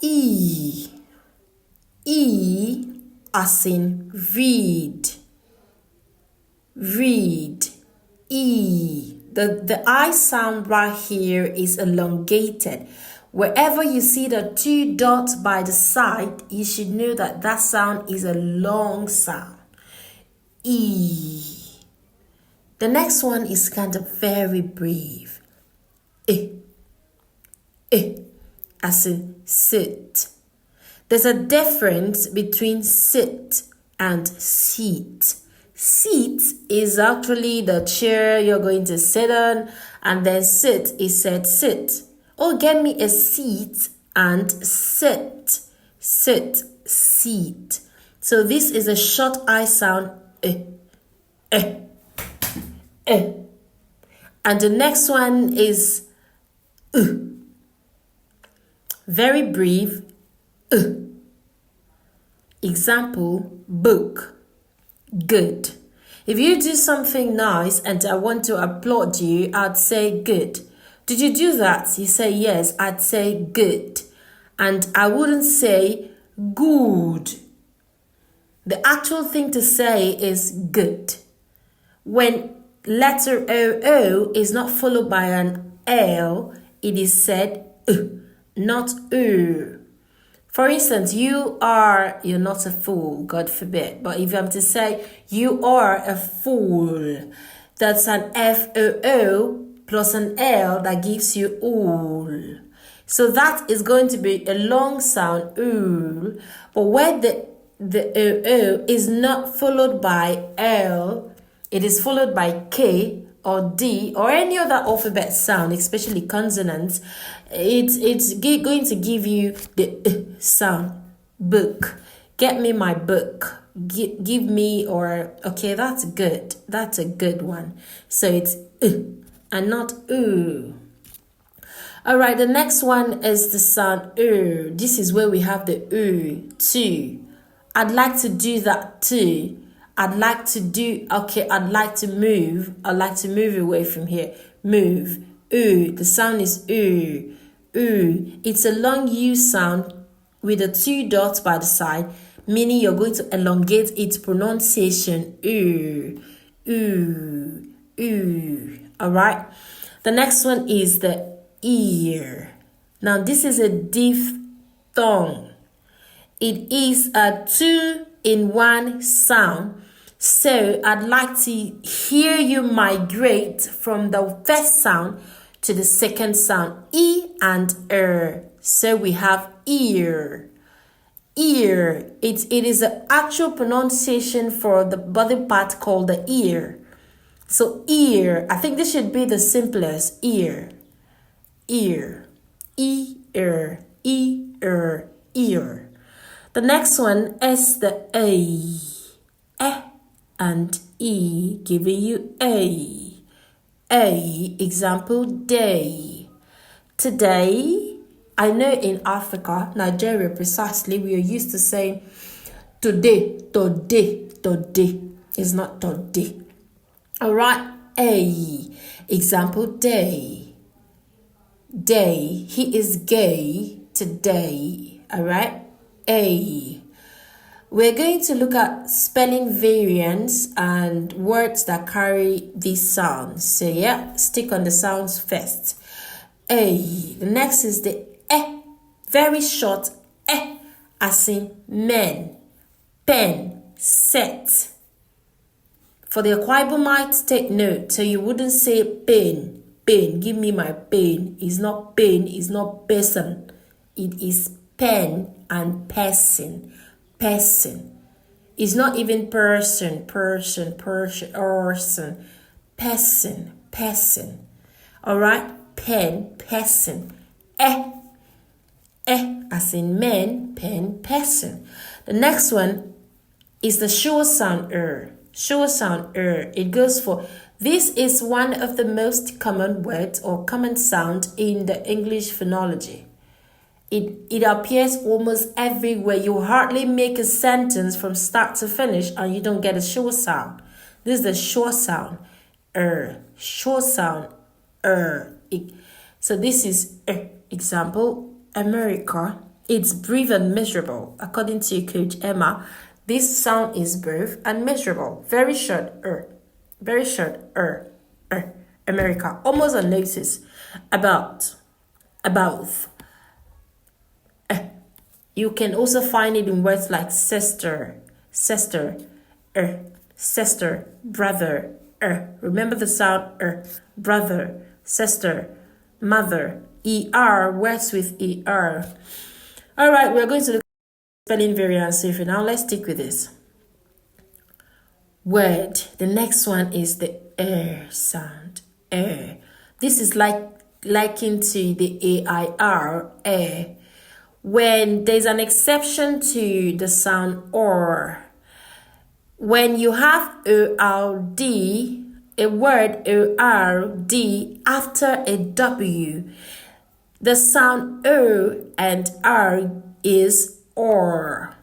E. E as in read. Read. E. The I sound right here is elongated. Wherever you see the two dots by the side, you should know that that sound is a long sound. E. The next one is kind of very brief. E. E. As in sit. There's a difference between sit and seat. Seat is actually the chair you're going to sit on, and then sit is said sit. Oh, get me a seat and sit. Sit, seat. So this is a short I sound. And the next one is very brief. Example, book. Good. If you do something nice and I want to applaud you, I'd say good. Did you do that? You say yes, I'd say good. And I wouldn't say good. The actual thing to say is good. When letter O is not followed by an L, it is said not U. For instance, you're not a fool, God forbid. But if I'm to say you are a fool, that's an FOO plus an L that gives you ool. So that is going to be a long sound, ool. But where the OO is not followed by L, it is followed by K or D or any other alphabet sound, especially consonants, it's going to give you the sound. Book. Get me my book. Give me, or okay, that's good. That's a good one. So it's and not ooh. All right, the next one is the sound ooh. This is where we have the ooh too. I'd like to do that too. I'd like to do, okay, I'd like to move. I'd like to move away from here. Move. Ooh. The sound is ooh. Ooh. It's a long U sound with the two dots by the side, meaning you're going to elongate its pronunciation. Ooh. Ooh. Ooh. All right. The next one is the ear. Now, this is a diphthong. It is a two-in-one sound. So I'd like to hear you migrate from the first sound to the second sound, E and R. So we have ear. Ear. It is the actual pronunciation for the body part called the ear. So ear. I think this should be the simplest. Ear. Ear. E-er. E-er. Ear. The next one is the A. And E, giving you A. Example, day. Today, I know in Africa, Nigeria precisely, we are used to saying today. It's not today. All right, A. Example, day. He is gay today. All right, A. We're going to look at spelling variants and words that carry these sounds. So yeah, stick on the sounds first. A. The next is the E. Very short E, as in men, pen, set. For the Akwaibomite, take note. So you wouldn't say pen. Give me my pen. It's not pen, it's not person. It is pen and person. Person. It's not even person. Person. All right? Pen, person. As in men, pen, person. The next one is the short sound Short sound It goes for, this is one of the most common words or common sound in the English phonology. It appears almost everywhere. You hardly make a sentence from start to finish and you don't get a short sound. This is the short sound. Short sound. So this is example, America. It's brief and measurable. According to Coach Emma, this sound is brief and measurable. Very short, Very short, America. Almost unnoticed. About. You can also find it in words like sister, sister, brother, Remember the sound brother, sister, mother. ER works with ER. All right, we're going to look at spelling variance here for now. Let's stick with this. Word. The next one is the sound. This is likened to the AIR. When there's an exception to the sound or. When you have ORD, a word ORD after a W, the sound O and R is or.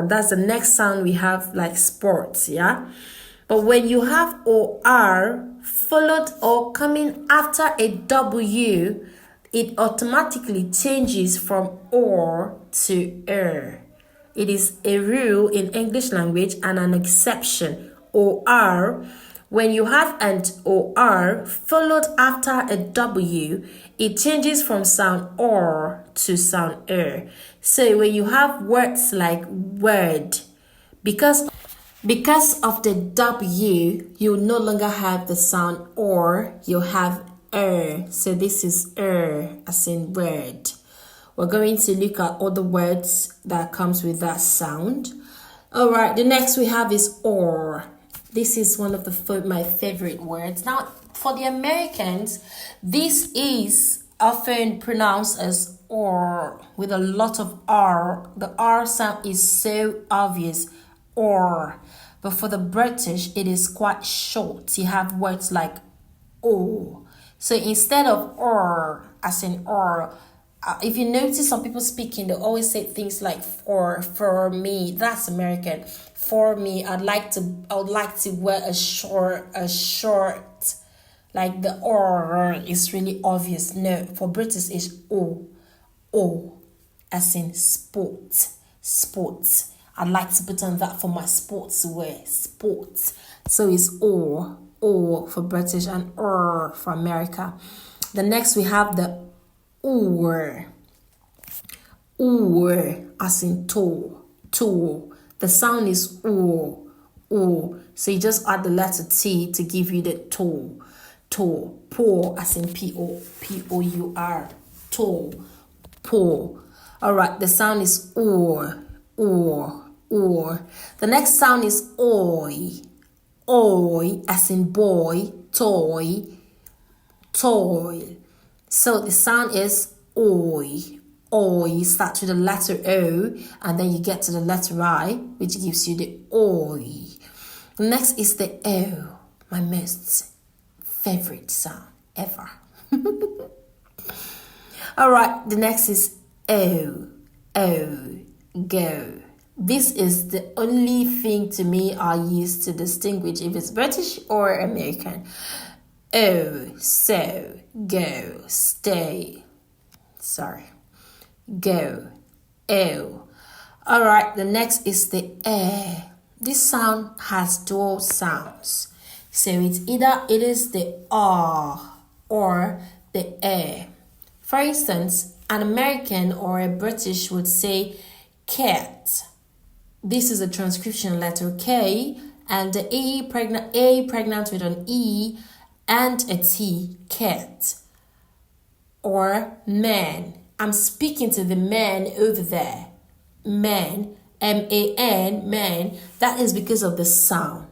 That's the next sound we have, like sports, yeah? But when you have OR followed or coming after a W, it automatically changes from or to It is a rule in English language and an exception. OR, when you have an OR followed after a W, it changes from sound or to sound So when you have words like word, because of the W, you no longer have the sound or, you have So this is as in word. We're going to look at other words that comes with that sound. All right, the next we have is or. This is one of my favorite words. Now, for the Americans, this is often pronounced as or with a lot of R. The R sound is so obvious, or. But for the British, it is quite short. You have words like O. So instead of or, as in or, if you notice some people speaking, they always say things like for me. That's American. For me, I would like to wear a short, like the or is really obvious. No, for British it's O, as in sports. I'd like to put on that for my sports wear, sports. So it's O for British and or for America. The next we have the or as in toe. The sound is o. So you just add the letter T to give you the toe. Pour as in P-O-U-R. Toe. Pour. All right, the sound is or. The next sound is oi as in boy, toy. So the sound is oi. Starts with the letter O and then you get to the letter I, which gives you the oi. Next is the O, my most favorite sound ever. All right, the next is O, go. This is the only thing to me I use to distinguish if it's British or American. O, so, go, stay. Sorry. Go. O. All right, the next is the This sound has dual sounds. So it is the R or the For instance, an American or a British would say cat. This is a transcription letter K and the A pregnant with an E and a T, cat. Or man. I'm speaking to the man over there. Man, M-A-N, man. That is because of the sound.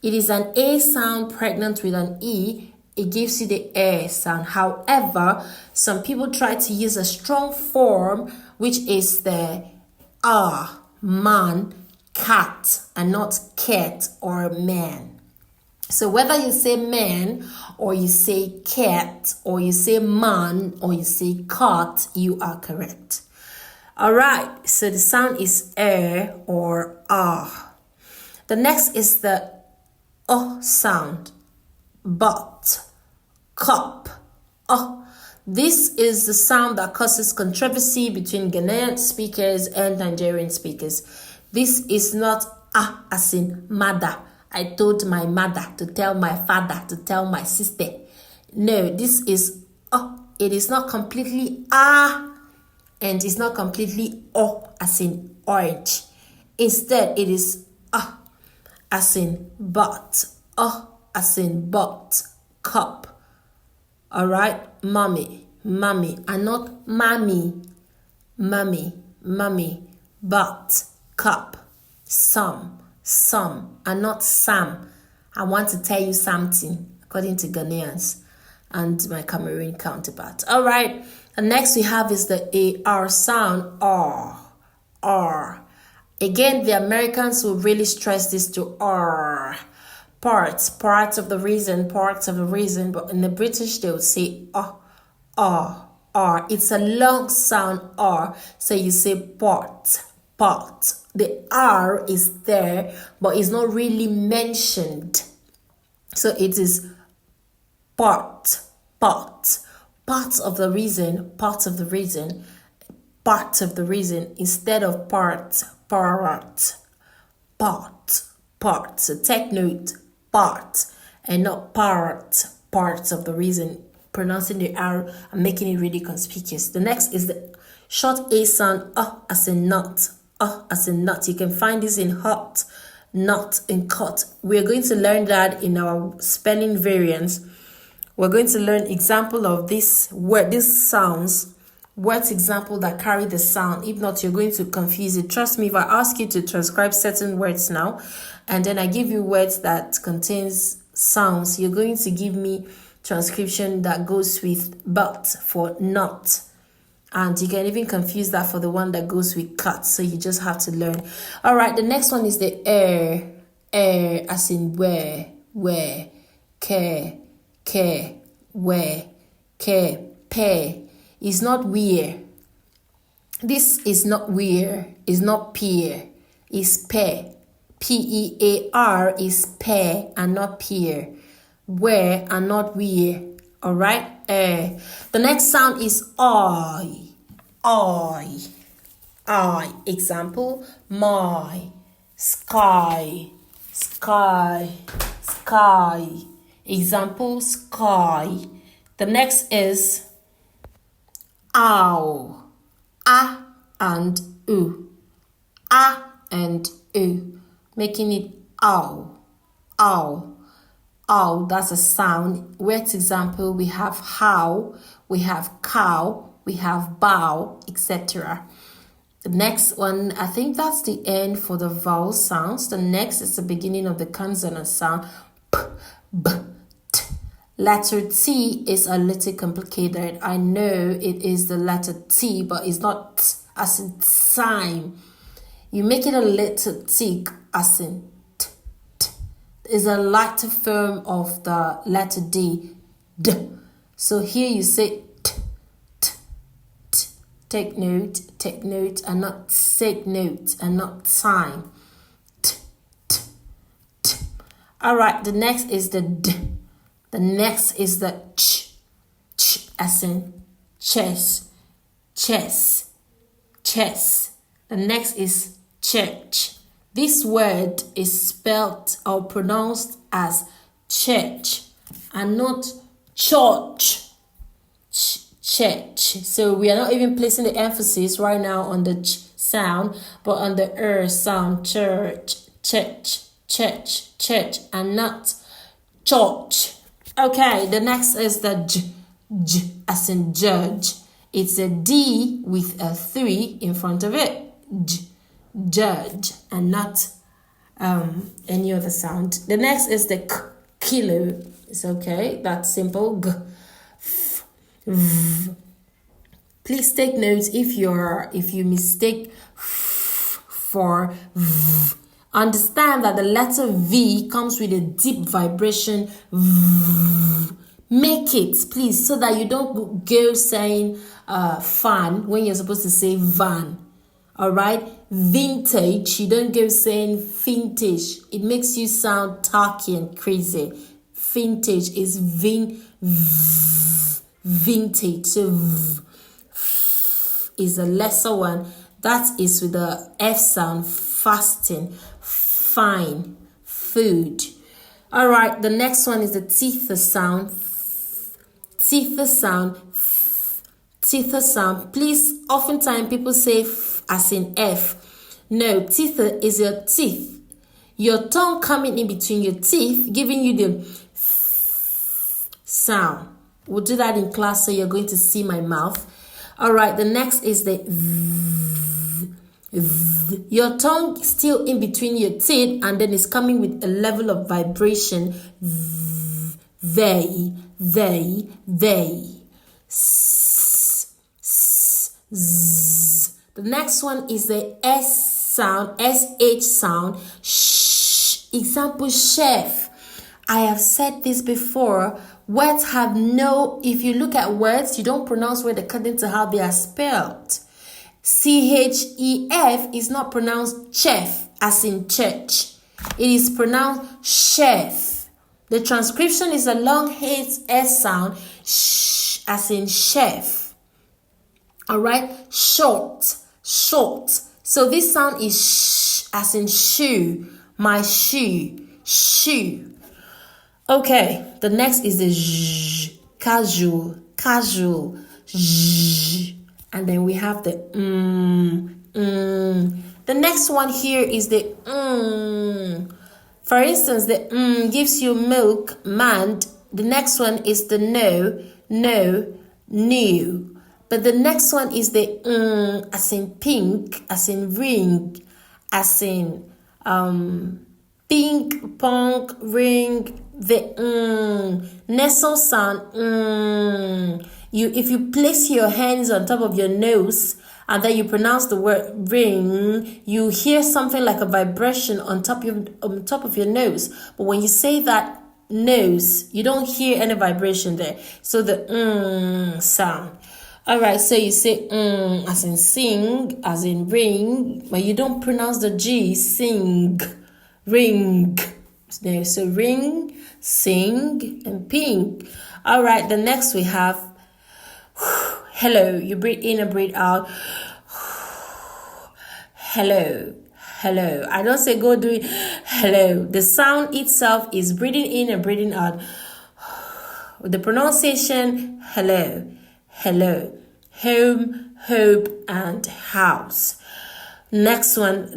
It is an A sound pregnant with an E. It gives you the A sound. However, some people try to use a strong form, which is the R, man, cat, and not cat or man. So whether you say man, or you say cat, or you say man, or you say cat, you are correct. All right, so the sound is or ah. The next is the sound. But, cup. This is the sound that causes controversy between Ghanaian speakers and Nigerian speakers. This is not as in mother. I told my mother to tell my father to tell my sister. No, this is it is not completely and it's not completely as in orange. Instead, it is as in but, as in but, cup. All right, mommy, and not mommy, but, cup, some, and not Sam. I want to tell you something, according to Ghanaians and my Cameroon counterpart. All right, and next we have is the AR sound, R. Again, the Americans will really stress this to R. Parts of the reason, but in the British, they would say R. It's a long sound R, so you say part. The R is there, but it's not really mentioned. So it is part of the reason, instead of part. So take note, part and not parts of the reason. Pronouncing the R and making it really conspicuous. The next is the short A sound, as in nut. You can find this in hot, not in cut. We're going to learn that in our spelling variants. We're going to learn example of this word, these sounds, words example that carry the sound. If not, you're going to confuse it. Trust me, if I ask you to transcribe certain words now, and then I give you words that contains sounds, you're going to give me transcription that goes with but for not. And you can even confuse that for the one that goes with cut. So you just have to learn. All right, the next one is the air, as in where, care, where, pair. It's not where. This is not where. It's not peer. It's pair. Pear is pair and not peer. Where and not where. All right. The next sound is I. Example: my, sky. Example: sky. The next is ow. And u. And u, making it ow. That's a sound. Words example: we have how, we have cow, we have bow, etc. The next one, I think that's the end for the vowel sounds. The next is the beginning of the consonant sound. P, b, t. Letter T is a little complicated. I know it is the letter T, but it's not t, as in time. You make it a little tick, as in t. Is a lighter form of the letter D. So here you say t. Take note, and not take note, and not time. T. All right, the next is the D. The next is the ch, as in chess. The next is church. This word is spelled or pronounced as church and not church. Church. So we are not even placing the emphasis right now on the ch sound, but on the sound. Church, and not church. Okay, the next is the j, as in judge. It's a D with a 3 in front of it. Judge, and not any other sound. The next is the k, kilo. It's okay, that's simple. G, f, v. Please take notes if you mistake f for v. Understand that the letter V comes with a deep vibration. V. Make it, please, so that you don't go saying fan when you're supposed to say van. All right, vintage, you don't go saying vintage. It makes you sound tacky and crazy. Vintage is vintage. So is the lesser one. That is with the F sound, fasting, fine, food. All right, the next one is the teeth sound. Teeth sound. Teeth sound. Please, oftentimes people say f as in F. No, teeth is your teeth. Your tongue coming in between your teeth, giving you the sound. We'll do that in class, so you're going to see my mouth. All right, the next is the your tongue still in between your teeth, and then it's coming with a level of vibration. They. The next one is the S sound, SH sound. Shh. Example, chef. I have said this before. Words have no, if you look at words, you don't pronounce words according to how they are spelled. CHEF is not pronounced chef as in church. It is pronounced chef. The transcription is a long S sound, sh as in chef. All right, short. So this sound is sh as in shoe, my shoe, shoe. Okay, the next is the zh, casual, zh. And then we have the The next one here is the For instance, the gives you milk, mand. The next one is the no, new. But the next one is the as in pink, as in ring, as in pink, punk, ring. The nasal sound. If you place your hands on top of your nose and then you pronounce the word ring, you hear something like a vibration on top of your nose. But when you say that nose, you don't hear any vibration there. So the sound. All right, so you say as in sing, as in ring, but you don't pronounce the G. Sing, ring. So ring, sing, and pink. All right, the next we have hello. You breathe in and breathe out. Hello. I don't say go do it. Hello. The sound itself is breathing in and breathing out. The pronunciation, hello. Home, hope, and house. Next one,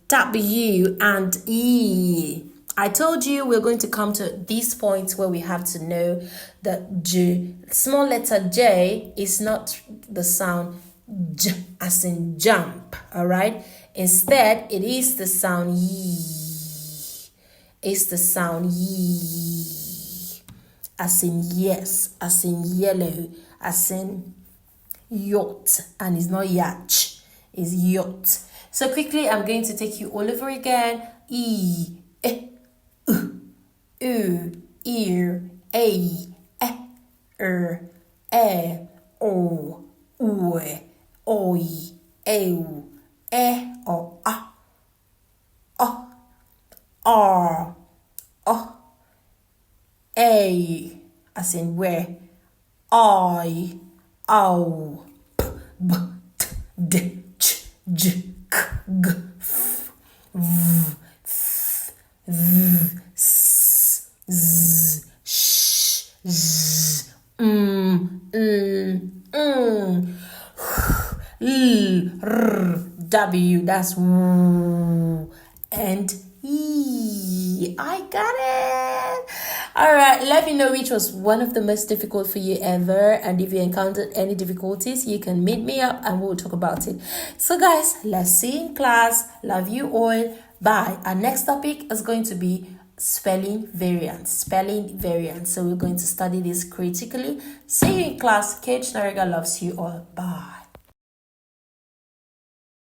W and E. I told you we're going to come to these points where we have to know that J, small letter J, is not the sound J as in jump, all right? Instead, it is the sound Y. It's the sound Y. As in yes, as in yellow, as in yacht. And it's not yacht, it's yacht. So quickly, I'm going to take you all over again. E, ear, a, o, oi, ew, o, r, a, as in where, I, ow, b, d, ch, j, k, g, f, v, th, v, s, z, sh, z, l, r, w, that's w, and e. I got it. All right, let me know which was one of the most difficult for you ever, and if you encountered any difficulties, you can meet me up and we'll talk about it. So guys, let's see you in class. Love you all. Bye. Our next topic is going to be spelling variants. So we're going to study this critically. See you in class. Coach Nariga loves you all. Bye.